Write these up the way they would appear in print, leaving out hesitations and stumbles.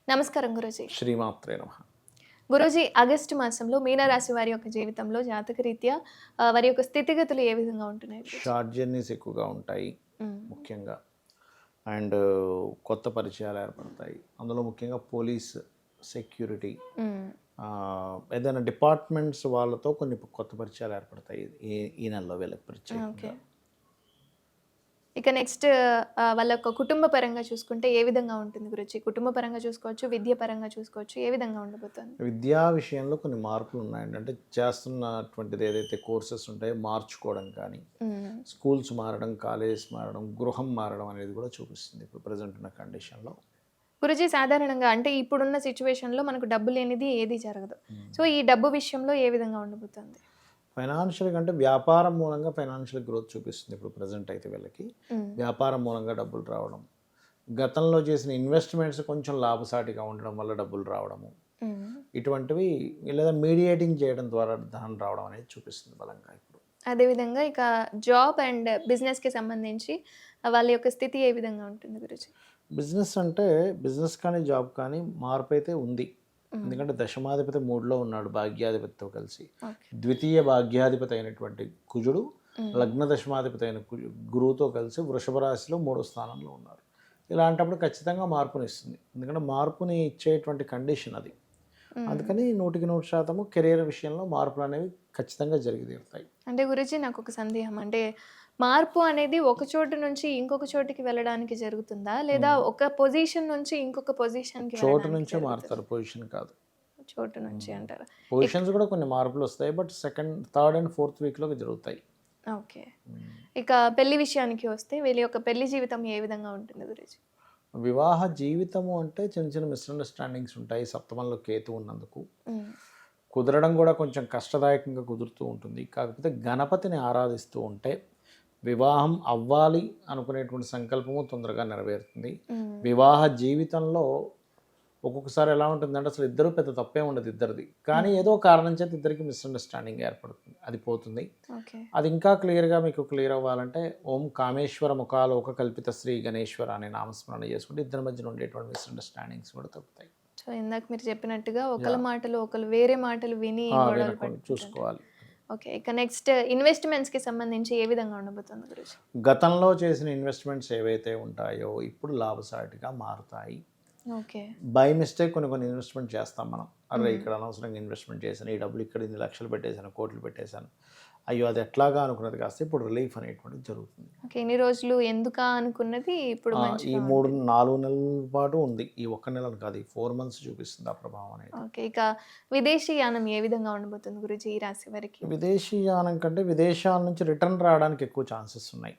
నమస్కారం గురూజీ. శ్రీమాత్రే నమః. గురూజీ, ఆగస్టు మాసంలో మీనరాశి వారి యొక్క జీవితంలో జాతకరీత్యా వారి యొక్క స్థితిగతులు ఏ విధంగా ఉంటున్నాయి గురూజీ? షార్ట్ జర్నీస్ ఎక్కువగా ఉంటాయి హ్మ్. ముఖ్యంగా. అండ్ కొత్త పరిచయాలు ఏర్పడతాయి. అందులో ముఖ్యంగా పోలీస్, సెక్యూరిటీ, హ్మ్. ఏదైనా డిపార్ట్మెంట్స్ వాళ్ళతో కొన్ని కొత్త పరిచయాలు ఏర్పడతాయి ఈ ఈ నెలలో వీళ్ళకి ఓకే. ప్రత్యేకంగా. ఇక నెక్స్ట్ వాళ్ళ యొక్క కుటుంబ పరంగా చూసుకుంటే ఏ విధంగా ఉంటుంది గురూజీ? కుటుంబ పరంగా చూసుకోవచ్చు, విద్య పరంగా చూసుకోవచ్చు. ఏ విధంగా ఉండబోతోంది? విద్యా విషయంలో కొన్ని మార్పులు ఉన్నాయండి. అంటే చేస్తున్నటువంటిది ఏదైతే కోర్సెస్ ఉంటాయో మార్చుకోవడం కానీ, హ్మ్. స్కూల్స్ మారడం, కాలేజెస్ మారడం, గృహం మారడం అనేది కూడా చూపిస్తుంది ఇప్పుడు ప్రజెంట్ ఉన్న కండిషన్లో. గురూజీ, సాధారణంగా అంటే ఇప్పుడున్న సిట్యుయేషన్‌లో మనకు డబ్బు లేనిది ఏది జరగదు. సో, ఈ డబ్బు విషయంలో ఏ విధంగా ఉండబోతోంది? ఫైనాన్షియల్‌గా అంటే వ్యాపారం మూలంగా ఫైనాన్షియల్ గ్రోత్ చూపిస్తుంది ఇప్పుడు ప్రెజెంట్ అయితే వీళ్ళకి. హ్మ్. వ్యాపారం మూలంగా డబ్బులు రావడం. గతంలో చేసిన ఇన్వెస్ట్‌మెంట్స్ కొంచెం లాభసాటిగా ఉండడం వల్ల డబ్బులు రావడము. హ్మ్. ఇటువంటివి లేదా మీడియేటింగ్ చేయడం ద్వారా ధనం రావడం అనేది చూపిస్తుంది బలంగా ఇప్పుడు. అదేవిధంగా ఇక జాబ్ అండ్ బిజినెస్‌కి సంబంధించి వాళ్ళ యొక్క స్థితి ఏ విధంగా ఉంటుంది గురూజీ? బిజినెస్ అంటే బిజినెస్ కానీ, జాబ్ కానీ మార్పయితే ఉంది. హ్మ్. ఎందుకంటే దశమాధిపతి 3లో ఉన్నాడు భాగ్యాధిపతితో కలిసి. ఓకే. ద్వితీయ భాగ్యాధిపతి అయినటువంటి కుజుడు, హ్మ్. లగ్న దశమాధిపతి అయిన గురువుతో కలిసి వృషభ రాశిలో 3వ స్థానంలో ఉన్నారు. ఇలాంటప్పుడు ఖచ్చితంగా మార్పునిస్తుంది. ఎందుకంటే మార్పుని ఇచ్చేటువంటి కండిషన్ అది. హ్మ్. అందుకని 100% కెరియర్ విషయంలో మార్పులనేవి ఖచ్చితంగా జరిగి తీరుతాయి. అంటే గురూజీ, నాకొక సందేహం. అంటే మార్పు అనేది ఒక చోటు నుంచి ఇంకొక చోటికి వెళ్ళడానికి జరుగుతుందా? లేదా హ్మ్. ఒక పొజిషన్ నుంచి ఇంకొక పొజిషన్‌కి చోటు వెళ్ళడానికి నుంచే జరుగుతుందా? మారుతారు, పొజిషన్ కాదు. చోటు నుంచి అంటారా? ఇక్ పొజిషన్స్ కూడా కొన్ని మార్పులొస్తాయి. But second, third and fourth వీక్‌లోకి జరుగుతాయి. ఓకే. హ్మ్. ఇక పెళ్లి విషయానికి వస్తే వీళ్ళ యొక్క పెళ్లి జీవితం ఏ విధంగా ఉంటుంది గురూజీ? వివాహ జీవితము అంటే చిన్న చిన్న మిస్‌అండర్‌స్టాండింగ్స్ ఉంటాయి. సప్తమంలో కేతు ఉన్నందుకు. హ్మ్. కుదరడం కూడా కొంచెం కష్టదాయకంగా కుదురుతూ ఉంటుంది. కాకపోతే గణపతిని ఆరాధిస్తూ ఉంటే వివాహం అవ్వాలి అనుకునేటువంటి సంకల్పము తొందరగా నెరవేరుతుంది. హ్మ్. వివాహ జీవితంలో ఒక్కొక్కసారి ఎలా ఉంటుందంటే అసలు ఇద్దరు పెద్ద తప్పే ఉండదు ఇద్దరిది. కానీ హ్మ్. ఏదో కారణం చేత ఇద్దరికి మిస్‌అండర్‌స్టాండింగ్ ఏర్పడుతుంది. అది పోతుంది. ఓకే. అది ఇంకా క్లియర్‌గా మీకు క్లియర్ అవ్వాలంటే ఓం కామేశ్వర ముఖాలోక కల్పిత శ్రీ గణేశ్వర అనే నామస్మరణ చేసుకుంటే ఇద్దరి మధ్యన ఉండేటువంటి మిస్‌అండర్‌స్టాండింగ్స్ కూడా తగ్గుతాయి. సో, ఇందాక మీరు చెప్పినట్టుగా ఒకళ్ళ యాహ్! మాటలు ఒకళ్ళు వేరే మాటలు విని గొడవలు వినకుండా పడుతుంటారు. చూసుకోవాలి. ఓకే. ఇక నెక్స్ట్ ఇన్వెస్ట్‌మెంట్స్‌కి సంబంధించి ఏ విధంగా ఉండబోతుంది గురూజీ? గతంలో చేసిన ఇన్వెస్ట్‌మెంట్స్ ఏవైతే ఉంటాయో ఇప్పుడు లాభసాటిగా మారుతాయి. ఓకే. బై మిస్టేక్ కొన్ని కొన్ని ఇన్వెస్ట్‌మెంట్ చేస్తాం మనం. అర్రే! హ్మ్. ఇక్కడ అనవసరంగా ఇన్వెస్ట్‌మెంట్ చేశాను. ఈ డబ్బులు ఇక్కడ ఇన్ని లక్షలు పెట్టేశాను, కోట్లు పెట్టేశాను. అయ్యో! అది ఎట్లాగా అనుకున్నది కాస్త ఇప్పుడు రిలీఫ్ అనేటువంటిది జరుగుతుంది. ఓకే. ఇన్ని రోజులు ఎందుకా అనుకున్నది ఇప్పుడు ఈ మంచిగా 3, ఉంటుంది. 4 నెలల పాటు ఉంది. ఈ ఒక్క నెలని కాదు. ఈ 4 మంత్స్ చూపిస్తుంది ఆ ప్రభావం అనేది. ఓకే. ఇక విదేశీ యానం ఏ విధంగా ఉండబోతుంది గురూజీ ఈ రాశి వారికి? విదేశీయానం కంటే విదేశాల నుంచి రిటర్న్ రావడానికి ఎక్కువ ఛాన్సెస్ ఉన్నాయి.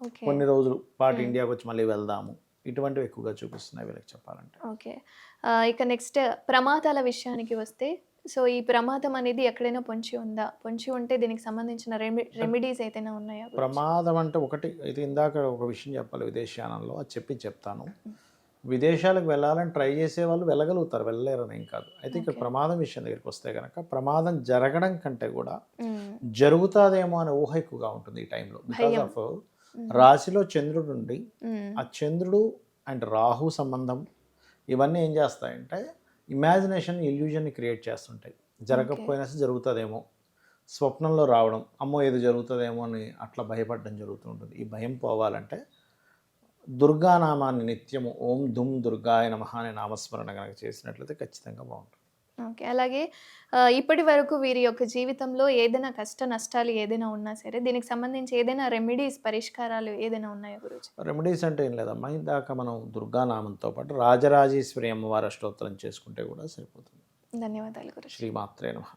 ఓకే. కొన్ని రోజులు పాటు హ్మ్. ఇండియాకొచ్చి మళ్ళీ వెళ్దాము. ఇటువంటివి ఎక్కువగా చూపిస్తున్నాయి వీళ్ళకి చెప్పాలంటే. ఓకే. ఇక నెక్స్ట్ ప్రమాదాల విషయానికి వస్తే, సో, ఈ ప్రమాదం అనేది ఎక్కడైనా పొంచి ఉందా? పొంచి ఉంటే దీనికి సంబంధించిన అంటే రెమెడీస్ ఏదైనా ఉన్నాయా గురూజీ? ప్రమాదం అంటే ఒకటి అయితే ఇందాక ఒక విషయం చెప్పాలి విదేశయానంలో అది చెప్తాను. హ్మ్. విదేశాలకు వెళ్ళాలని ట్రై చేసేవాళ్ళు వెళ్ళగలుగుతారు. వెళ్ళలేరని ఏం కాదు. అయితే ఇక్కడ ఓకే. ప్రమాదం విషయం దగ్గరికొస్తే గనక ప్రమాదం జరగడం కంటే కూడా హ్మ్. జరుగుతాదేమో అనే ఊహ ఎక్కువగా ఉంటుంది ఈ టైంలో. బికాజ్ భయం. ఆఫ్ హ్మ్. రాశిలో చంద్రుడుండి హ్మ్. ఆ చంద్రుడు అండ్ రాహు సంబంధం ఇవన్నీ ఏం చేస్తాయంటే ఇమాజినేషన్, ఇల్యూజన్‌ని క్రియేట్ చేస్తుంటాయి. ఓకే. జరగకపోయినా సరే జరుగుతదేమో. స్వప్నంలో రావడం. అమ్మో! ఏదో జరుగుతదేమో అని అట్లా భయపడడం జరుగుతూ ఉంటుంది. ఈ భయం పోవాలంటే దుర్గానామాన్ని నిత్యము ఓం దుం దుర్గాయ నమః అనే నామస్మరణ గనక చేసినట్లయితే ఖచ్చితంగా బావుంటుంది. ఓకే. అలాగే ఇప్పటి వరకు వీరి యొక్క జీవితంలో ఏదైనా కష్ట నష్టాలు ఏదైనా ఉన్నా సరే, దీనికి సంబంధించి ఏదైనా రెమెడీస్ పరిష్కారాలు ఏదైనా ఉన్నాయా గురూజీ? రెమెడీస్ అంటే ఏం లేదమ్మా. ఇందాక మనం దుర్గానామంతో పాటు రాజరాజేశ్వరి అమ్మవారి అష్టోత్తరం చేసుకుంటే కూడా సరిపోతుంది. ధన్యవాదాలు గురూజీ. శ్రీమాత్రే నమః.